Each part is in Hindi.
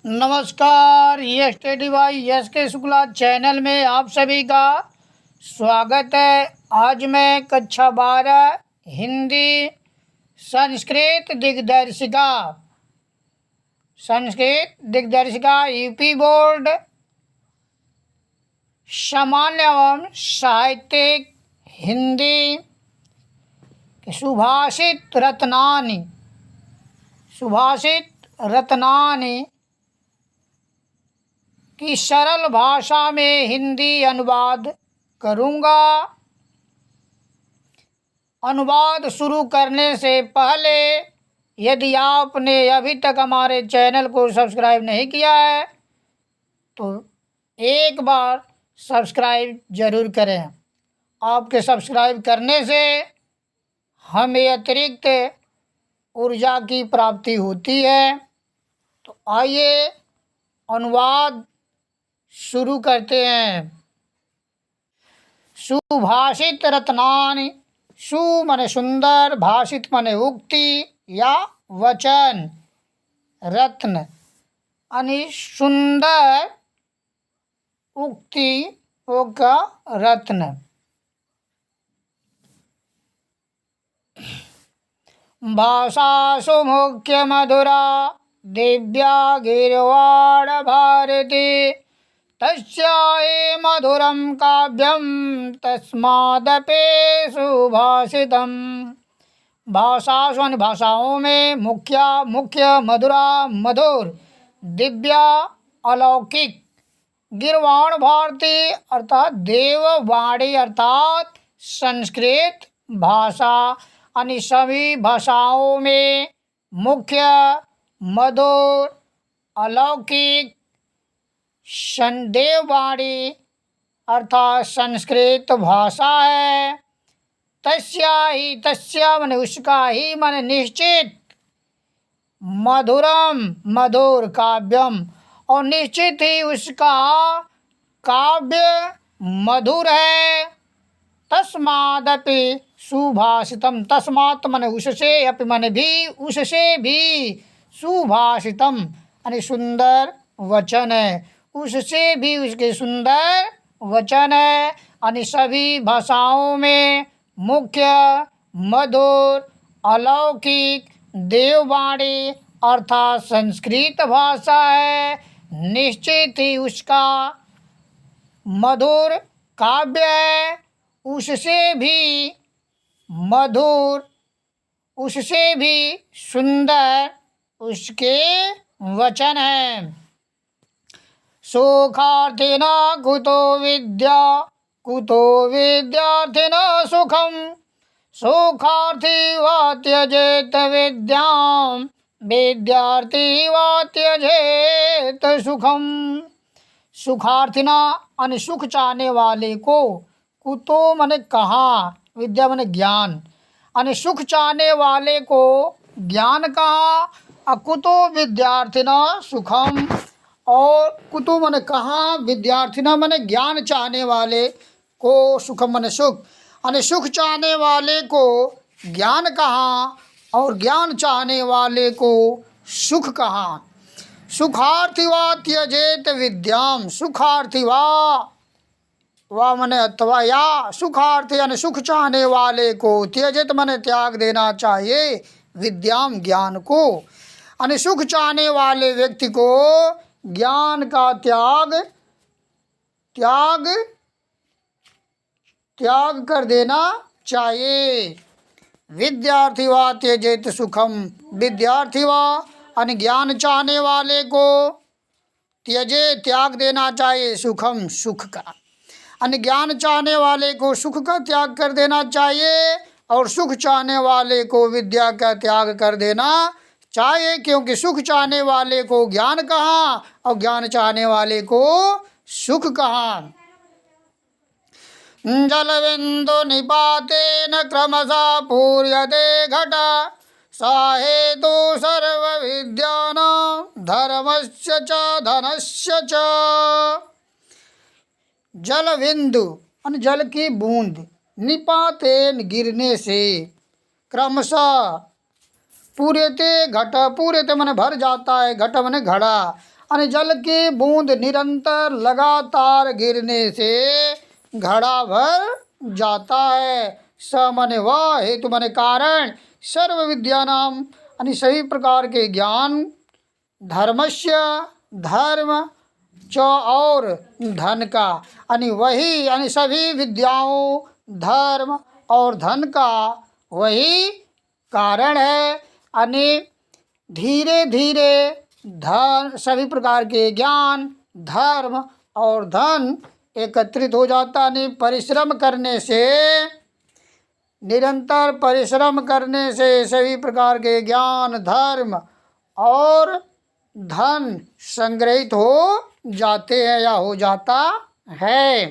नमस्कार। ये स्टडी बाई यस के शुक्ला चैनल में आप सभी का स्वागत है। आज मैं कक्षा 12 हिंदी संस्कृत दिग्दर्शिका यूपी बोर्ड सामान्य एवं साहित्यिक हिंदी सुभाषित रत्नानि की सरल भाषा में हिंदी अनुवाद करूँगा। अनुवाद शुरू करने से पहले यदि आपने अभी तक हमारे चैनल को सब्सक्राइब नहीं किया है तो एक बार सब्सक्राइब ज़रूर करें। आपके सब्सक्राइब करने से हमें अतिरिक्त ऊर्जा की प्राप्ति होती है। तो आइए अनुवाद शुरू करते हैं। सुभाषित रत्नानि। सु माने सुंदर, भाषित माने उक्ति या वचन, रत्न यानी सुंदर उक्ति का रत्न। भाषासु मुख्य मधुरा दिव्या गीर्वाण भारती तस्याहि मधुरं काव्यं तस्मादपि सुभाषितम्। भाषासु यानी भाषाओं में, मुख्य मधुरा मधुर, दिव्या अलौकिक, गीर्वाण भारती अर्थात देववाणी अर्थात संस्कृत भाषा यानी सभी भाषाओं में मुख्य, मधुर, अलौकिक, देववाणी अर्थात संस्कृत भाषा है। तस्या माने उसका ही माने निश्चित, मधुरम मधुर, काव्यम और निश्चित ही उसका काव्य मधुर है। तस्मादपि सुभाषितम। तस्मात् माने उससे, अपि माने भी, उससे भी, सुभाषितम यानी सुंदर वचन है। उससे भी उसके सुंदर वचन है यानी सभी भाषाओं में मुख्य, मधुर, अलौकिक, देववाणी अर्थात संस्कृत भाषा है। निश्चित ही उसका मधुर काव्य है। उससे भी मधुर, उससे भी सुंदर उसके वचन हैं। सुखार्थिन कुतो विद्यार्थिन सुखम सुखार्थी वा त्यजेत विद्याम विद्यार्थी वा त्यजेत सुखम। सुखार्थिना यानी सुख चाहने वाले को, कुतो माने कहाँ, विद्या माने ज्ञान यानी सुख चाहने वाले को ज्ञान कहाँ, अकुतो विद्यार्थिना सुखम और कुतो माने कहाँ, विद्यार्थिना माने ज्ञान चाहने वाले को, सुखम माने सुख यानी सुख चाहने वाले को ज्ञान कहाँ और ज्ञान चाहने वाले को सुख कहाँ। सुखार्थी वा त्यजेत विद्याम। सुखार्थी वा माने अथवा या, सुखार्थी यानी सुख चाहने वाले को, त्यजेत माने त्याग देना चाहिए, विद्याम ज्ञान को यानी सुख चाहने वाले व्यक्ति को ज्ञान का त्याग कर देना चाहिए। विद्यार्थी वा त्यजेत सुखम। विद्यार्थी वा यानी ज्ञान चाहने वाले को त्यजे त्याग देना चाहिए, सुखम सुख का यानी ज्ञान चाहने वाले को सुख का त्याग कर देना चाहिए और सुख चाहने वाले को विद्या का त्याग कर देना चाहिए। क्योंकि सुख चाहने वाले को ज्ञान कहाँ और ज्ञान चाहने वाले को सुख कहाँ। जलबिंदु निपातेन क्रमशः पूर्यते घटा सा हेतु सर्व विद्यानां धर्मस्य च धनस्य च। जल बिंदु यानी जल की बूंद, निपातेन गिरने से, क्रमशः पूर्यते घट, पूर्यते माने भर जाता है, घट माने घड़ा, और जल की बूंद निरंतर लगातार गिरने से घड़ा भर जाता है। स मने वह, हेतु मने कारण, सर्व विद्या नाम यानी सभी प्रकार के ज्ञान, धर्मस्य धर्म, च और धन का, यानी वही यानी सभी विद्याओं, धर्म और धन का वही कारण है। यानी धीरे धीरे धन, सभी प्रकार के ज्ञान, धर्म और धन एकत्रित हो जाता। नहीं, परिश्रम करने से, निरंतर परिश्रम करने से सभी प्रकार के ज्ञान, धर्म और धन संग्रहित हो जाते हैं या हो जाता है।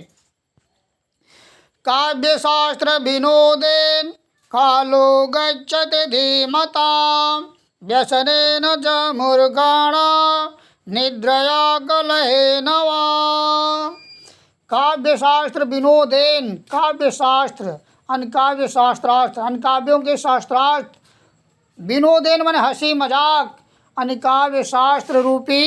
काव्य शास्त्र विनोदेन कालो गच्छति धीमतां व्यसनेन च मूर्खाणां निद्रया कलहेन वा। काव्य शास्त्र विनोदेन, काव्य शास्त्र अनकाव्य शास्त्रार्थ, अनकाव्यों के शास्त्रार्थ, विनोदेन माने हंसी मजाक, अनकाव्य शास्त्र रूपी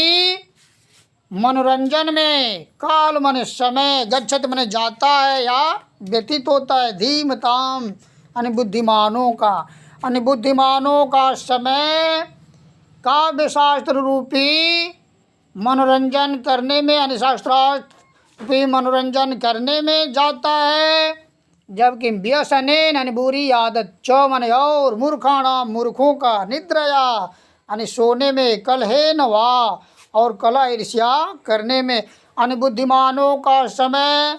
मनोरंजन में, काल माने समय, गच्छत माने जाता है या व्यतीत होता है, धीमताम यानी बुद्धिमानों का, यानी बुद्धिमानों का समय काव्य शास्त्र रूपी मनोरंजन करने में, यानी शास्त्रार्थ रूपी मनोरंजन करने में जाता है। जबकि व्यसने यानी बुरी आदत, च माने और, मूर्खाणा मूर्खों का, निद्रया यानी सोने में, कलहे नवा और कला ईर्ष्या करने में, यानी बुद्धिमानों का समय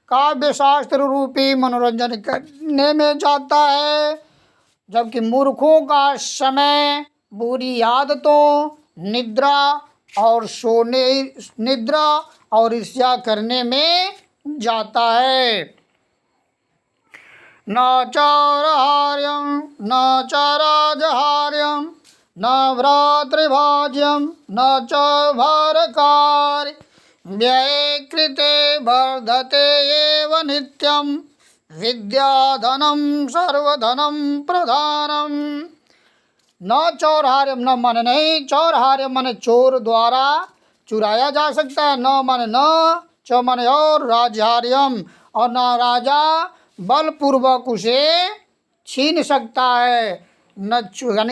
काव्य शास्त्र रूपी मनोरंजन करने में जाता है। जबकि मूर्खों का समय बुरी आदतों, निद्रा और सोने, निद्रा और ईर्ष्या करने में जाता है। न चौरहार्यं न च राजहार्यं न भ्रातृभाज्यं न च भारकार्य व्यये कृते वर्धते एव नित्यं विद्याधनं सर्वधनं प्रधानम। न चौरहार्यम, न मन नहीं, चौरहार्यम मन चोर द्वारा चुराया जा सकता है, न मन न, च मन और, राजहार्यम और न राजा बलपूर्वक उसे छीन सकता है। न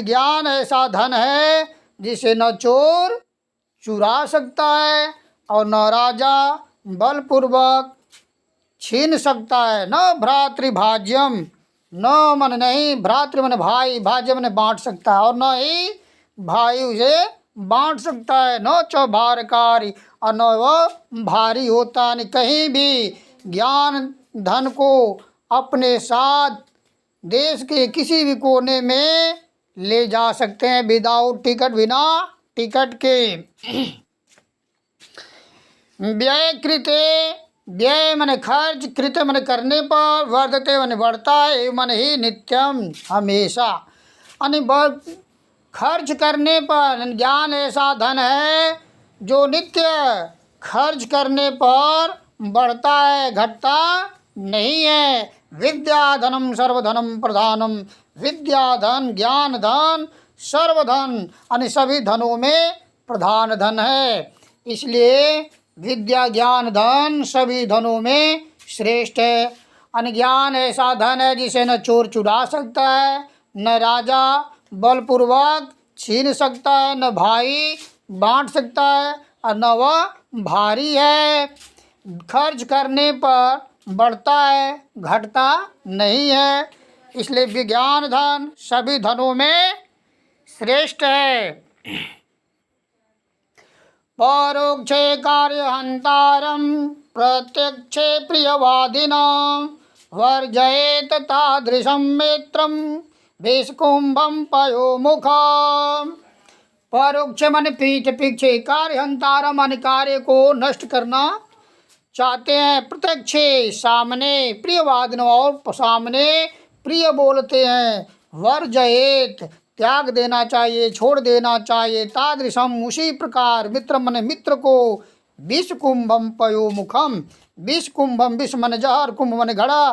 ज्ञान ऐसा धन है जिसे न चोर चुरा सकता है और न राजा बलपूर्वक छीन सकता है। न भ्रातृभाज्यम, न मन नहीं, भ्रातृ मन भाई, भाज्य मन बांट सकता है और न ही भाई उसे बांट सकता है। न च भारकारी और न वह भारी होता है। कहीं भी ज्ञान धन को अपने साथ देश के किसी भी कोने में ले जा सकते हैं विदाउट टिकट, बिना टिकट के। व्यय कृते, व्यय मन खर्च, कृत मन करने पर, वर्धते मन बढ़ता है, मन ही नित्यम हमेशा, यानी खर्च करने पर। ज्ञान ऐसा धन है जो नित्य खर्च करने पर बढ़ता है, घटता नहीं है। विद्या धनम सर्वधनम प्रधानम, विद्या धन, ज्ञान धन, सर्वधन यानी सभी धनों में प्रधान धन है। इसलिए विद्या ज्ञान धन सभी धनों में श्रेष्ठ है। अनज्ञान ऐसा धन है जिसे न चोर चुरा सकता है, न राजा बलपूर्वक छीन सकता है, न भाई बांट सकता है और न वह भारी है। खर्च करने पर बढ़ता है, घटता नहीं है। इसलिए विज्ञान धन सभी धनों में श्रेष्ठ है। परोक्षे कार्यहंतारं प्रत्यक्षे प्रियवादिनां वर्जयेत तादृशं मित्रं विष्कुंभं पयोमुखम्। परोक्ष मन पीठ पीछे, कार्यहंतारम मन कार्य को नष्ट करना चाहते हैं, प्रत्यक्षे सामने, प्रियवादिन और सामने प्रिय बोलते हैं। वर्जयेत त्याग देना चाहिए, छोड़ देना चाहिए। तादृशम उसी प्रकार, मित्र मन मित्र को, विष कुंभम पयो मुखम, विष कुंभम विष मन जहर, कुंभ मन घड़ा,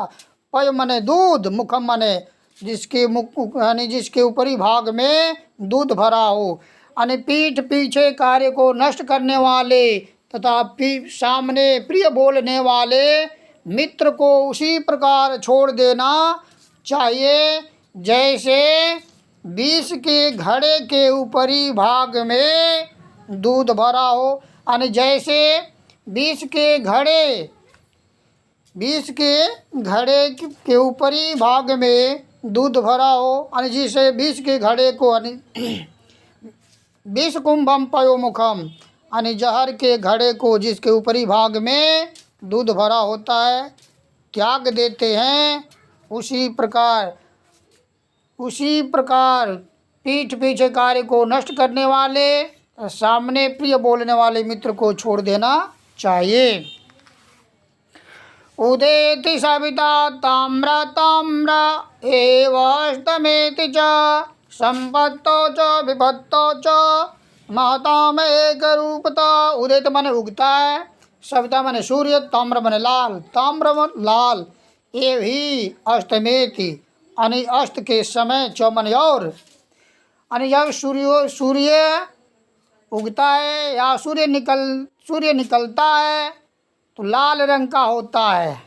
पय मन दूध, मुखम मन जिसके मुख यानी जिसके ऊपरी भाग में दूध भरा हो। यानी पीठ पीछे कार्य को नष्ट करने वाले तथा सामने प्रिय बोलने वाले मित्र को उसी प्रकार छोड़ देना चाहिए जैसे विष के घड़े के ऊपरी भाग में दूध भरा हो। यानी जैसे विष के घड़े के ऊपरी भाग में दूध भरा हो, यानी जिसे विष के घड़े को विष कुंभम पयोमुखम, यानी जहर के घड़े को जिसके ऊपरी भाग में दूध भरा होता है त्याग देते हैं, उसी प्रकार पीठ पीछे कार्य को नष्ट करने वाले सामने प्रिय बोलने वाले मित्र को छोड़ देना चाहिए। उदेति सविता ताम्र ताम्र एवास्तमेति च संपत्तो च विपत्तो च महताम एक रूपता। उदित माने उगता है, सविता माने सूर्य, ताम्र माने लाल, ताम्र माने लाल, ये ही अस्तमेति यानी अस्त के समय, च माने और, यानी जब सूर्य उगता है या सूर्य निकलता है तो लाल रंग का होता है।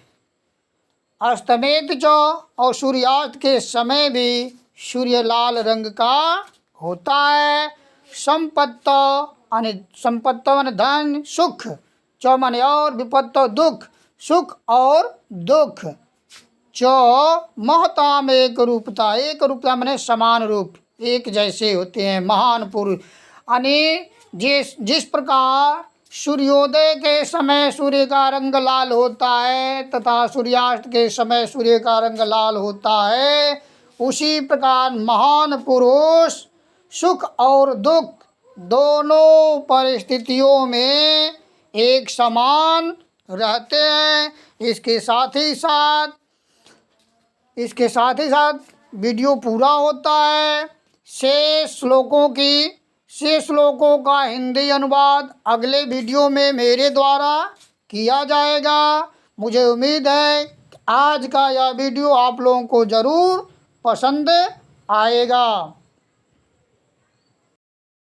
अस्तमेत जो, और सूर्यास्त के समय भी सूर्य लाल रंग का होता है। संपत्त यानी संपत्त माने धन सुख, चौ माने और, विपत्त दुख, सुख और दुख। चौ महताम एक रूपता, एक रूपता माने समान रूप, एक जैसे होते हैं महान पुरुष। यानी जिस प्रकार सूर्योदय के समय सूर्य का रंग लाल होता है तथा सूर्यास्त के समय सूर्य का रंग लाल होता है, उसी प्रकार महान पुरुष सुख और दुख दोनों परिस्थितियों में एक समान रहते हैं। इसके साथ ही साथ वीडियो पूरा होता है। शेष श्लोकों का हिंदी अनुवाद अगले वीडियो में मेरे द्वारा किया जाएगा। मुझे उम्मीद है कि आज का यह वीडियो आप लोगों को ज़रूर पसंद आएगा।